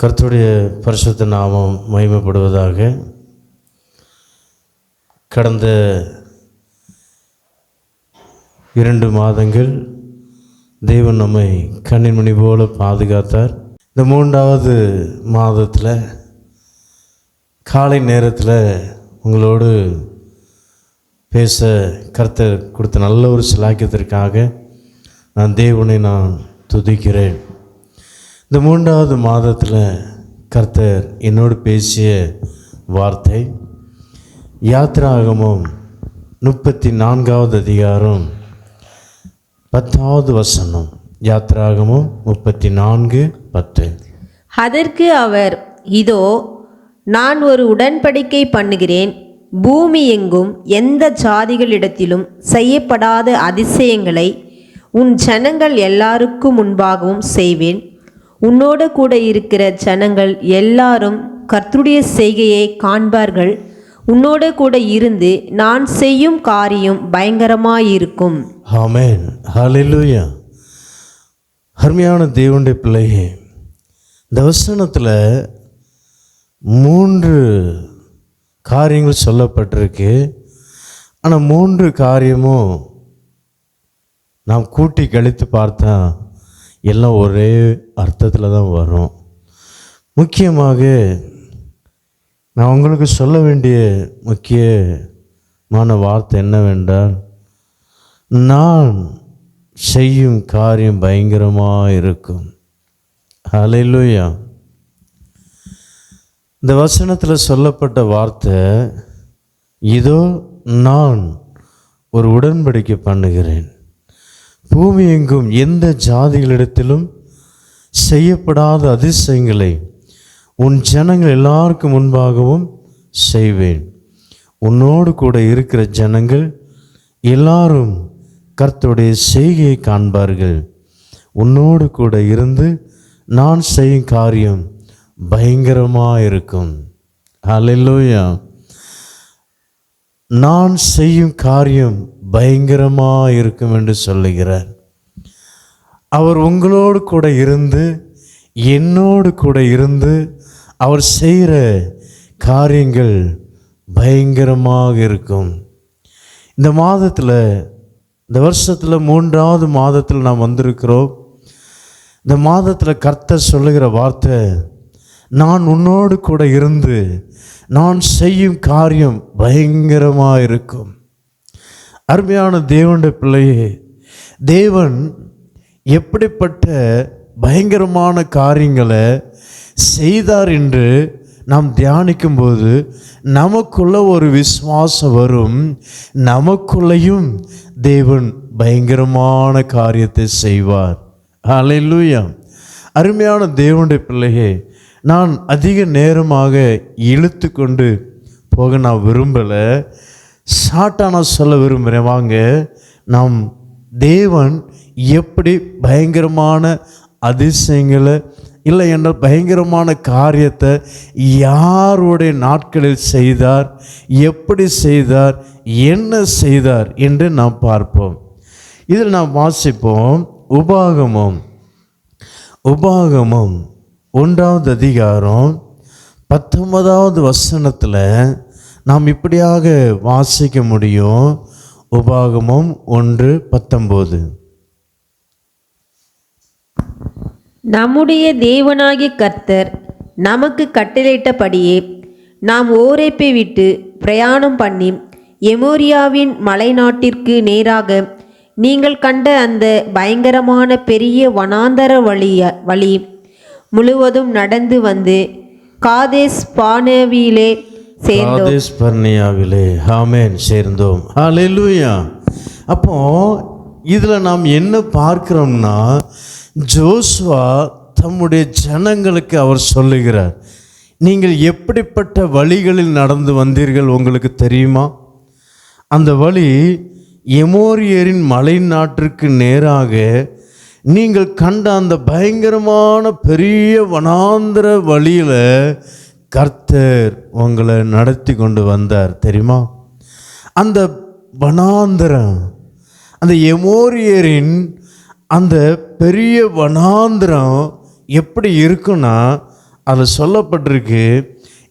கர்த்தருடைய பரிசுத்த நாமம் மகிமைப்படுவதாக. கடந்த 2 மாதங்கள் தேவன் நம்மை கண்ணின் மணி போல பாதுகாத்தார். இந்த 3வது மாதத்தில் காலை நேரத்தில் உங்களோடு பேச கர்த்தர் கொடுத்த நல்ல ஒரு சிலாக்கியத்திற்காக நான் தேவனை துதிக்கிறேன். இந்த 3வது மாதத்தில் கர்த்தர் என்னோடு பேசிய வார்த்தை யாத்திராகமம் 34வது அதிகாரம் 10வது வசனம். யாத்திராகமம் 34:10. அதற்கு அவர், இதோ நான் ஒரு உடன்படிக்கை பண்ணுகிறேன், பூமி எங்கும் எந்த ஜாதிகளிடத்திலும் செய்யப்படாத அதிசயங்களை உன் ஜனங்கள் எல்லாருக்கும் முன்பாகவும் செய்வேன். உன்னோடு கூட இருக்கிற ஜனங்கள் எல்லாரும் கர்த்தருடைய செய்கையை காண்பார்கள். உன்னோடு கூட இருந்து நான் செய்யும் காரியம் பயங்கரமாயிருக்கும். ஆமென், ஹல்லேலூயா. அருமையான தேவனுடைய பிள்ளையே, இந்த வசனத்தில் 3 காரியங்கள் சொல்லப்பட்டிருக்கு. ஆனால் 3 காரியமும் நாம் கூட்டி கழித்து பார்த்தா எல்லாம் ஒரே அர்த்தத்தில் தான் வரும். முக்கியமாக நான் உங்களுக்கு சொல்ல வேண்டிய முக்கியமான வார்த்தை என்னவென்றால், நான் செய்யும் காரியம் பயங்கரமாக இருக்கும். ஹல்லேலூயா. இந்த வசனத்தில் சொல்லப்பட்ட வார்த்தை, இதோ நான் ஒரு உடன்படிக்கை பண்ணுகிறேன், பூமி எங்கும் எந்த ஜாதிகளிடத்திலும் செய்யப்படாத அதிசயங்களை உன் ஜனங்கள் எல்லாருக்கும் முன்பாகவும் செய்வேன். உன்னோடு கூட இருக்கிற ஜனங்கள் எல்லாரும் கர்த்தருடைய செய்கையை காண்பார்கள். உன்னோடு கூட இருந்து நான் செய்யும் காரியம் பயங்கரமாக இருக்கும். ஹல்லேலூயா. நான் செய்யும் காரியம் பயங்கரமாக இருக்கும் என்று சொல்லுகிறார். அவர் உங்களோடு கூட இருந்து என்னோடு கூட இருந்து அவர் செய்கிற காரியங்கள் பயங்கரமாக இருக்கும். இந்த மாதத்தில், இந்த வருஷத்தில் 3வது மாதத்தில் நாம் வந்திருக்கிறோம். இந்த மாதத்தில் கர்த்தர் சொல்லுகிற வார்த்தை, நான் உன்னோடு கூட இருந்து நான் செய்யும் காரியம் பயங்கரமாக இருக்கும். அருமையான தேவனுடைய பிள்ளையே, தேவன் எப்படிப்பட்ட பயங்கரமான காரியங்களை செய்தார் என்று நாம் தியானிக்கும்போது நமக்குள்ள ஒரு விசுவாசம் வரும். நமக்குள்ளேயும் தேவன் பயங்கரமான காரியத்தை செய்வார். ஹல்லேலூயா. அருமையான தேவனுடைய பிள்ளையே, நான் அதிக நேரமாக இழுத்து கொண்டு போக நான் விரும்பலை. ஷார்ட்டாக நான் சொல்ல விரும்புகிறேன். வாங்க, நாம் தேவன் எப்படி பயங்கரமான அதிசயங்களை இல்லை என்றால் பயங்கரமான காரியத்தை யாருடைய நாட்களில் செய்தார், எப்படி செய்தார், என்ன செய்தார் என்று நாம் பார்ப்போம். இதில் நாம் வாசிப்போம். உபாகமம் 1வது அதிகாரம் 19வது வசனத்தில் நாம் இப்படியாக வாசிக்க முடியும். உபாகமம் 1:19. நம்முடைய தேவனாகிய கர்த்தர் நமக்கு கட்டளையிட்டபடியே நாம் ஓரேப்பை விட்டு பிரயாணம் பண்ணி எமோரியாவின் மலை நாட்டிற்கு நேராக நீங்கள் கண்ட அந்த பயங்கரமான பெரிய வனாந்தர வழி முழுவதும் நடந்து வந்து காதேஸ் பர்னேயாவிலே சேர்ந்தோம். ஹல்லேலூயா. அப்போ இதில் நாம் என்ன பார்க்கிறோம்னா, ஜோசுவா தம்முடைய ஜனங்களுக்கு அவர் சொல்லுகிறார், நீங்கள் எப்படிப்பட்ட வழிகளில் நடந்து வந்தீர்கள் உங்களுக்கு தெரியுமா? அந்த வழி எமோரியரின் மலை நாட்டிற்கு நேராக நீங்கள் கண்ட அந்த பயங்கரமான பெரிய வனாந்திர வழியில் கர்த்தர் உங்களை நடத்தி கொண்டு வந்தார் தெரியுமா? அந்த வனாந்திரம், அந்த எமோரியரின் அந்த பெரிய வனாந்திரம் எப்படி இருக்குன்னா, அதில் சொல்லப்பட்டிருக்கு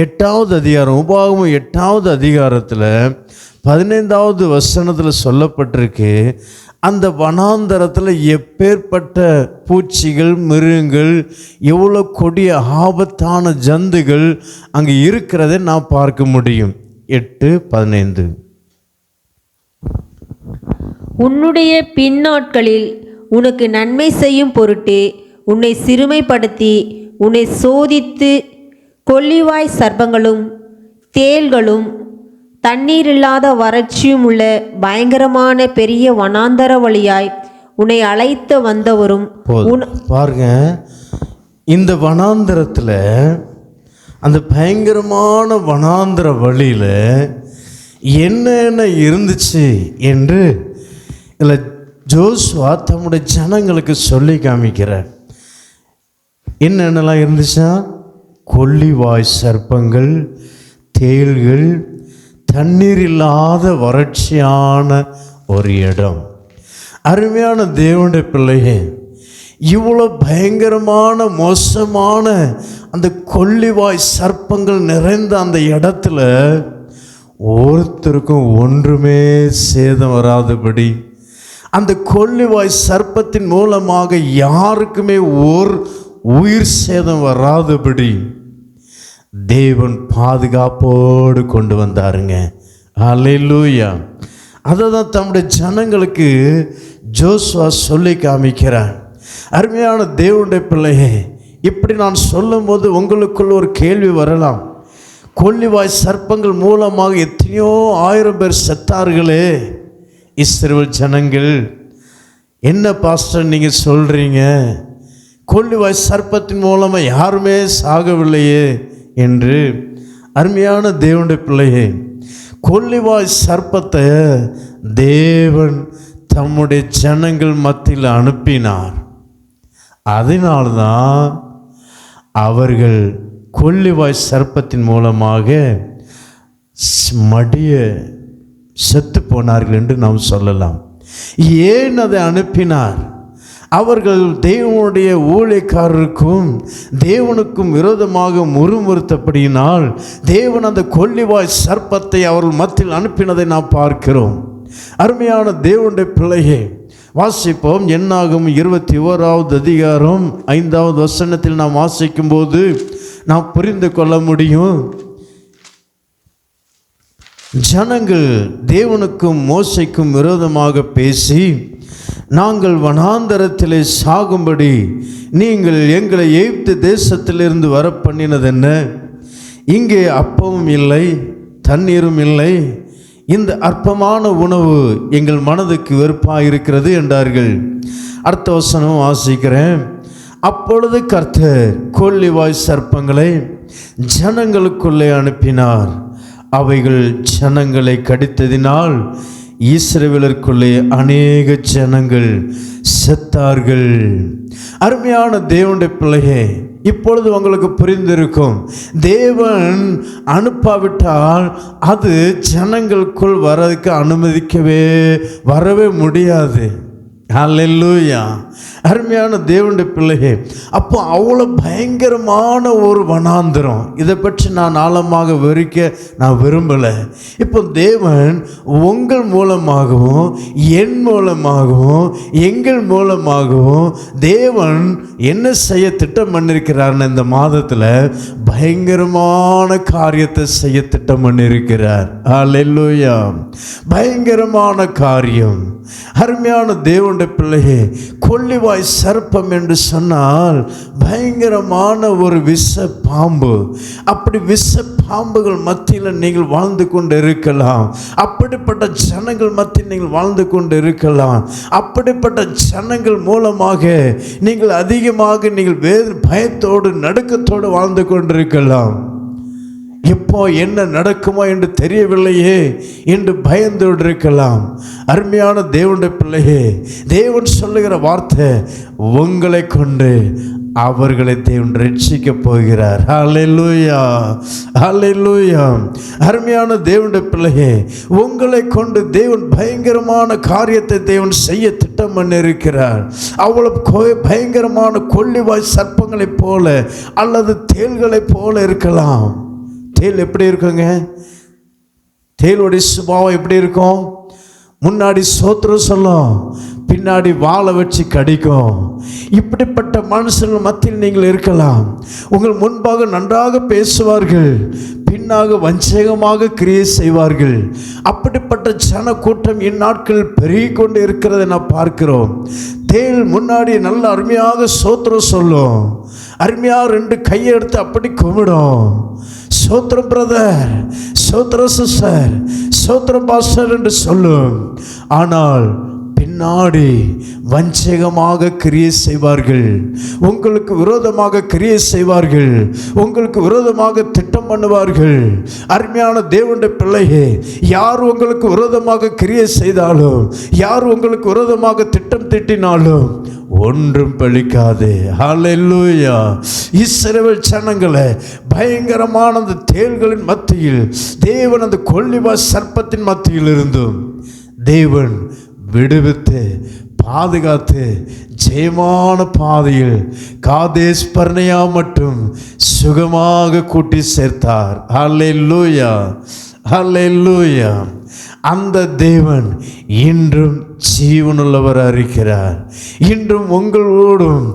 8வது அதிகாரம், உபாகமம் 8வது அதிகாரத்தில் 15வது வசனத்தில் சொல்லப்பட்டிருக்கு, அந்த வனாந்தரத்தில் எப்பேற்பட்ட பூச்சிகள், மிருகங்கள், எவ்வளோ கொடிய ஆபத்தான ஜந்துகள் அங்கே இருக்கிறதை நான் பார்க்க முடியும். 8:15. உன்னுடைய பின்னாட்களில் உனக்கு நன்மை செய்யும் பொருட்டு உன்னை சிறுமைப்படுத்தி உன்னை சோதித்து கொள்ளிவாய் சர்ப்பங்களும் தேள்களும் தண்ணீரில்லாத வறட்சியும் உள்ள பயங்கரமான பெரிய வனாந்தர வழியாய் உன்னை அழைத்து வந்தவரும் பாருங்க, இந்த வனாந்தரத்தில், அந்த பயங்கரமான வனாந்தர வழியில் என்னென்ன இருந்துச்சு என்று இதில் ஜோசுவா தம்முடைய ஜனங்களுக்கு சொல்லி காமிக்கிறார். என்னென்னலாம் இருந்துச்சா? கொள்ளிவாய் சர்ப்பங்கள், தேள்கள், தண்ணீர் இல்லாத வறட்சியான ஒரு இடம். அருமையான தேவனுடைய பிள்ளையே, இவ்வளோ பயங்கரமான மோசமான அந்த கொள்ளிவாய் சர்ப்பங்கள் நிறைந்த அந்த இடத்துல ஒருத்தருக்கும் ஒன்றுமே சேதம் வராதபடி, அந்த கொள்ளிவாய் சர்ப்பத்தின் மூலமாக யாருக்குமே ஒரு உயிர் சேதம் வராதபடி தேவன் பாதுகாப்போடு கொண்டு வந்தாருங்க. அல்லேலூயா. அதை தான் தம்முடைய ஜனங்களுக்கு ஜோசுவா சொல்லி காமிக்கிறார். அருமையான தேவனுடைய பிள்ளையே, இப்படி நான் சொல்லும் போது உங்களுக்குள்ள ஒரு கேள்வி வரலாம். கொள்ளிவாய் சர்ப்பங்கள் மூலமாக எத்தனையோ 1000 பேர் செத்தார்களே இஸ்ரவேல் ஜனங்கள். என்ன பாஸ்டர் நீங்கள் சொல்கிறீங்க? கொள்ளிவாய் சர்ப்பத்தின் மூலமாக யாருமே சாகவில்லையே என்று. அருமையான தேவனுடைய பிள்ளையே, கொள்ளிவாய் சர்ப்பத்தை தேவன் தம்முடைய ஜனங்கள் மத்தியில் அனுப்பினார். அதனால்தான் அவர்கள் கொள்ளிவாய் சர்ப்பத்தின் மூலமாக மடிய செத்து போனார்கள் என்று நாம் சொல்லலாம். ஏன் அதை அனுப்பினார்? அவர்கள் தேவனுடைய ஊழியக்காரருக்கும் தேவனுக்கும் விரோதமாக முறுமுறுத்தபடியினால் தேவன் அந்த கொள்ளிவாய் சர்ப்பத்தை அவர்கள் மத்தியில் அனுப்பினதை நாம் பார்க்கிறோம். அருமையான தேவனுடைய பிள்ளையே, வாசிப்போம். என்னாகும் 21வது அதிகாரம் 5வது வசனத்தில் நாம் வாசிக்கும் போது நாம் புரிந்து கொள்ள முடியும். ஜனங்கள் தேவனுக்கும் மோசைக்கும் விரோதமாக பேசி, நாங்கள் வனாந்தரத்திலே சாகும்படி நீங்கள் எங்களை எகிப்து தேசத்திலிருந்து வர பண்ணினதென்ன? இங்கே அப்பமும் இல்லை, தண்ணீரும் இல்லை. இந்த அற்பமான உணவு எங்கள் மனதுக்கு வெறுப்பாக இருக்கிறது என்றார்கள். அடுத்த வசனம் வாசிக்கிறேன். அப்பொழுது கர்த்தர் கொள்ளிவாய் சர்ப்பங்களை ஜனங்களுக்குள்ளே அனுப்பினார். அவைகள் ஜனங்களை கடித்ததினால் இஸ்ரவேலருக்குள்ளே அநேக ஜனங்கள் செத்தார்கள். அருமையான தேவனுடைய பிள்ளையே, இப்பொழுது உங்களுக்கு புரிந்திருக்கும். தேவன் அனுப்பாவிட்டால் அது ஜனங்களுக்குள் வரதுக்கு வரவே முடியாது. அல்லேலூயா. அருமையான தேவனுடைய பிள்ளையே, அப்போ அவ்வளோ பயங்கரமான ஒரு வனாந்திரம். இதை பற்றி நான் ஆழமாக விவரிக்க நான் விரும்பலை. இப்போ தேவன் உங்கள் மூலமாகவும் என் மூலமாகவும் எங்கள் மூலமாகவும் தேவன் என்ன செய்ய திட்டம் பண்ணியிருக்கிறார்னு இந்த மாதத்தில் பயங்கரமான காரியத்தை செய்ய திட்டம் பண்ணியிருக்கிறார். அல்லேலூயா. பயங்கரமான காரியம். அருமையான தேவனுடைய பிள்ளையே, கொள்ளிவாய் சர்ப்பம் என்று சொன்னால் பயங்கரமான ஒரு விஷ பாம்பு. அப்படி விஷ பாம்புகள் மத்தியில் நீங்கள் வாழ்ந்து கொண்டு இருக்கலாம். அப்படிப்பட்ட ஜனங்கள் மத்தியில் நீங்கள் வாழ்ந்து கொண்டு இருக்கலாம். அப்படிப்பட்ட ஜனங்கள் மூலமாக நீங்கள் அதிகமாக நீங்கள் பயத்தோடு நடுக்கத்தோடு வாழ்ந்து கொண்டிருக்கலாம். இப்போ என்ன நடக்குமோ என்று தெரியவில்லையே என்று பயந்து இருக்கலாம். அருமையான தேவனுடைய பிள்ளையே, தேவன் சொல்லுகிற வார்த்தை, உங்களை கொண்டு அவர்களை தேவன் ரட்சிக்க போகிறார். ஹல்லேலூயா, ஹல்லேலூயா. அருமையான தேவனுடைய பிள்ளையே, உங்களை கொண்டு தேவன் பயங்கரமான காரியத்தை தேவன் செய்ய திட்டம் பண்ணியிருக்கிறார். அவ்வளவு பயங்கரமான கொள்ளிவாய் சர்ப்பங்களைப் போல அல்லது தேள்களைப் போல இருக்கலாம். தேள் எப்படி இருக்குங்க? தேளுடைய சுபாவம் எப்படி இருக்கும்? முன்னாடி சோத்திரம் சொல்லும், பின்னாடி வாழை வச்சு கடிக்கும். இப்படிப்பட்ட மனுஷர்கள் மத்தியில் நீங்கள் இருக்கலாம். உங்கள் முன்பாக நன்றாக பேசுவார்கள், பின்னாக வஞ்சகமாக கிரியை செய்வார்கள். அப்படிப்பட்ட ஜன கூட்டம் இந்நாட்கள் பெருகி கொண்டு இருக்கிறதை நான் பார்க்கிறோம். தேள் முன்னாடி நல்ல அருமையாக சோத்திரம் சொல்லும், அருமையாக 2 கையை எடுத்து அப்படி கும்பிடும். சோத்திரம் பிரதர், சோத்திரம் சிஸ்டர், சோத்திரம் பாஸ்டர் என்று சொல்லும். ஆனால் பின்னாடி வஞ்சகமாக கிரியை செய்வார்கள், உங்களுக்கு விரோதமாக கிரியை செய்வார்கள், உங்களுக்கு விரோதமாக திட்டம் பண்ணுவார்கள். அருமையான தேவனுடைய பிள்ளையே, யார் உங்களுக்கு விரோதமாக கிரியை செய்தாலும், யார் உங்களுக்கு விரோதமாக திட்டம் தீட்டினாலும் ஒன்றும் பலிக்காது. ஹல்லேலூயா. இஸ்ரவேல் ஜனங்களை பயங்கரமான அந்த தேள்களின் மத்தியில் தேவன் அந்த கொள்ளிவா சர்ப்பத்தின் மத்தியில் இருந்தும் தேவன் விடுவித்து பாதுகாத்து ஜெயமான பாதையில் காதேஸ் பர்னேயா மட்டும் சுகமாக கூட்டி சேர்த்தார். ஹல்லேலூயா, ஹல்லேலூயா. அந்த தேவன் இன்றும் ஜீவனுள்ளவராக இருக்கிறார். இன்றும் உங்களோடும்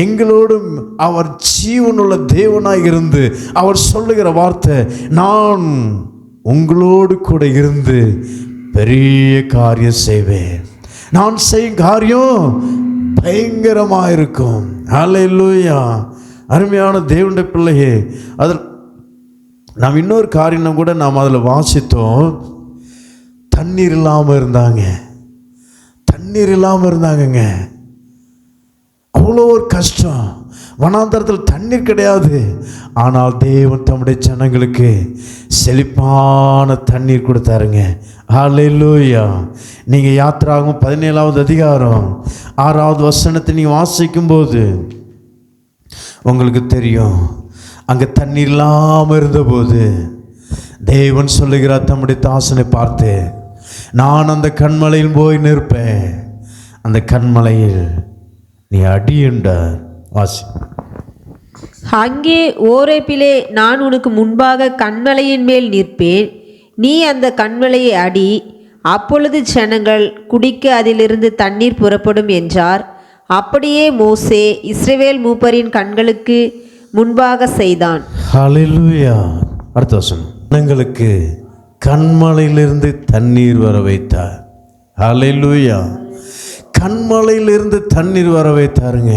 எங்களோடும் அவர் ஜீவனுள்ள தேவனாக இருந்து அவர் சொல்லுகிற வார்த்தை, நான் உங்களோடு கூட இருந்து பெரிய காரியம் செய்வேன். நான் செய்யும் காரியம் பயங்கரமாக இருக்கும். ஹல்லேலூயா. அருமையான தேவனுடைய பிள்ளையே, அதில் நாம் இன்னொரு காரியம் கூட நாம் அதில் வாசித்தோம். தண்ணீர் இல்லாமல் இருந்தாங்க, தண்ணீர் இல்லாமல் இருந்தாங்கங்க. அவ்வளோ ஒரு கஷ்டம். வனாந்தரத்தில் தண்ணீர் கிடையாது. ஆனால் தேவன் தம்முடைய ஜனங்களுக்கு செழிப்பான தண்ணீர் கொடுத்தாருங்க. ஹல்லேலூயா. நீங்கள் யாத்திராகமம் 17வது அதிகாரம் 6வது வசனத்தை நீங்கள் வாசிக்கும்போது உங்களுக்கு தெரியும், அங்கே தண்ணீர் இல்லாமல் இருந்தபோது தேவன் சொல்லுகிறார் தம்முடைய தாசனை பார்த்து, நான் அந்த கண்மலையில் போய் நிற்பேன், அந்த கண்மலையில் நீ அடி என்றார். வாசி. அங்கே ஓரேபிலே நான் உனக்கு முன்பாக கண்மலையின் மேல் நிற்பேன், நீ அந்த கண்மலையை அடி, அப்பொழுது ஜனங்கள் குடிக்க அதிலிருந்து தண்ணீர் புறப்படும் என்றார். அப்படியே மோசே இஸ்ரவேல் மூப்பரின் கண்களுக்கு முன்பாக செய்தான். ஹல்லேலூயா. அடுத்த வசனம். ஜனங்களுக்கு கண்மலையிலிருந்து தண்ணீர் வர வைத்தார். ஹல்லேலூயா. கண்மலையிலிருந்து தண்ணீர் வர வைத்தாருங்க.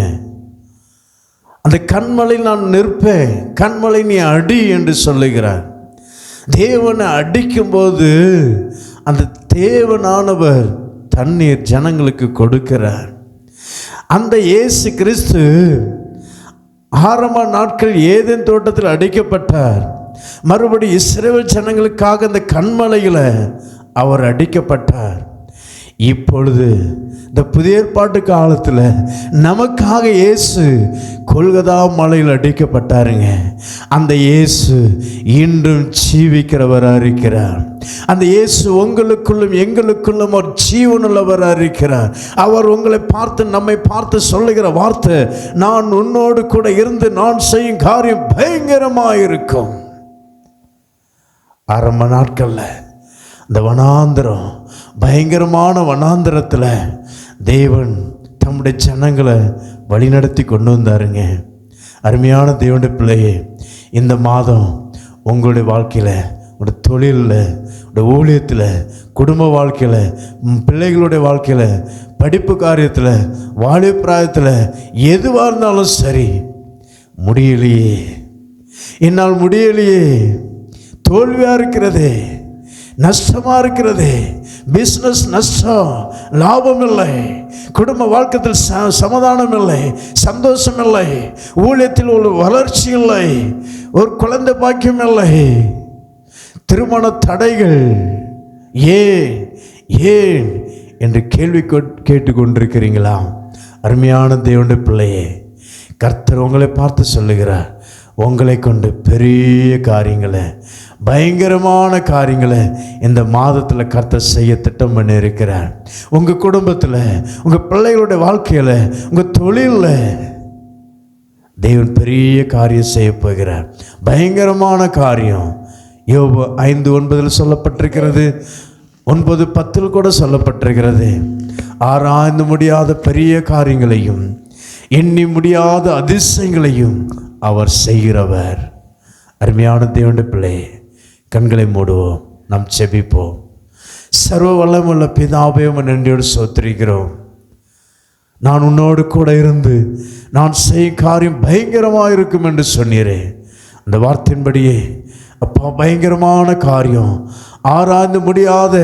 அந்த கண்மலையில் நான் நிற்பேன், கண்மலை நீ அடி என்று சொல்லுகிறார். தேவனை அடிக்கும்போது அந்த தேவனானவர் தண்ணீர் ஜனங்களுக்கு கொடுக்கிறார். அந்த இயேசு கிறிஸ்து ஆரம்ப நாட்கள் ஏதேன் தோட்டத்தில் அடிக்கப்பட்டார். மறுபடி இஸ்ரவேல் ஜனங்களுக்காக அந்த கண்மலையில் அவர் அடிக்கப்பட்டார். இப்பொழுது இந்த புதிய ஏற்பாட்டு காலத்தில் நமக்காக இயேசு கொல்கதா மலையில் அடிக்கப்பட்டாருங்க. அந்த இயேசு இன்றும் ஜீவிக்கிறவராக இருக்கிறார். அந்த இயேசு உங்களுக்குள்ளும் எங்களுக்குள்ளும் ஒரு ஜீவனுள்ளவராக இருக்கிறார். அவர் உங்களை பார்த்து நம்மை பார்த்து சொல்லுகிற வார்த்தை, நான் உன்னோடு கூட இருந்து நான் செய்யும் காரியம் பயங்கரமாக இருக்கும். ஆரம்ப நாட்களில் இந்த வனாந்திரம், பயங்கரமான வனாந்திரத்தில் தேவன் தம்முடைய ஜனங்களை வழிநடத்தி கொண்டு வந்தாருங்க. அருமையான தேவனுடைய பிள்ளையே, இந்த மாதம் உங்களுடைய வாழ்க்கையில், உங்களுடைய தொழிலில், உங்களுடைய ஊழியத்தில், குடும்ப வாழ்க்கையில், பிள்ளைகளுடைய வாழ்க்கையில், படிப்பு காரியத்தில், வாலிபிராயத்தில் எதுவாக இருந்தாலும் சரி, முடியலையே, என்னால் முடியலையே, தோல்வியாக இருக்கிறதே, நஷ்டமாக இருக்கிறதே, பிஸ்னஸ் நஷ்டம், லாபம் இல்லை, குடும்ப வாழ்க்கையில் சமாதானம் இல்லை, சந்தோஷம் இல்லை, ஊழியத்தில் ஒரு வளர்ச்சி இல்லை, ஒரு குழந்தை பாக்கியம் இல்லை, திருமண தடைகள், ஏன் என்று கேள்வி கேட்டுக்கொண்டிருக்கிறீங்களா? அருமையான தேவனுடைய பிள்ளையே, கர்த்தர் உங்களை பார்த்து சொல்லுகிறார், உங்களை கொண்டு பெரிய காரியங்களை, பயங்கரமான காரியங்களை இந்த மாதத்தில் கர்த்தர் செய்ய திட்டம் பண்ணி இருக்கிறார். உங்கள் குடும்பத்தில், உங்கள் பிள்ளைகளுடைய வாழ்க்கையில், உங்கள் தொழிலில் தேவன் பெரிய காரியம் செய்ய போகிறார். பயங்கரமான காரியம். யோபு 5:9 சொல்லப்பட்டிருக்கிறது, 9:10 கூட சொல்லப்பட்டிருக்கிறது. ஆராய்ந்து முடியாத பெரிய காரியங்களையும் எண்ணி முடியாத அதிசயங்களையும் அவர் செய்கிறவர். அருமையான தேவனுடைய பிள்ளை, கண்களை மூடுவோம், நாம் செபிப்போம். சர்வ வல்லமுள்ள பிதாவே, நன்றியோடு ஸ்தோத்திரிக்கிறோம். நான் உன்னோடு கூட இருந்து நான் செய்யும் காரியம் பயங்கரமாக இருக்கும் என்று சொன்னீரே. அந்த வார்த்தையின்படியே அப்பா, பயங்கரமான காரியம், ஆராய்ந்து முடியாத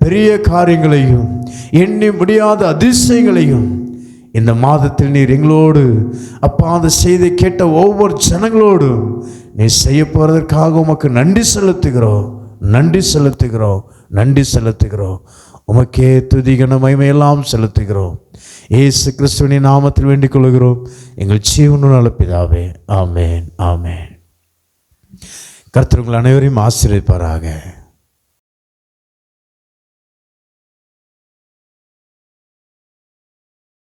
பெரிய காரியங்களையும் எண்ணி முடியாத அதிசயங்களையும் இந்த மாதத்தில் நீர் எங்களோடு அப்பா அந்த செய்தி கேட்ட ஒவ்வொரு ஜனங்களோடும் நீ செய்ய போகிறதற்காக உமக்கு நன்றி செலுத்துகிறோம், நன்றி செலுத்துகிறோம், நன்றி செலுத்துகிறோம். உமக்கே துதி கன மகிமையெல்லாம் செலுத்துகிறோம். இயேசு கிறிஸ்துவின் நாமத்தில் வேண்டிக் கொள்கிறோம் எங்கள் ஜீவனுள்ள பிதாவே. ஆமேன், ஆமேன். கர்த்தர் உங்கள் அனைவரையும் ஆசீர்வதிப்பாராக.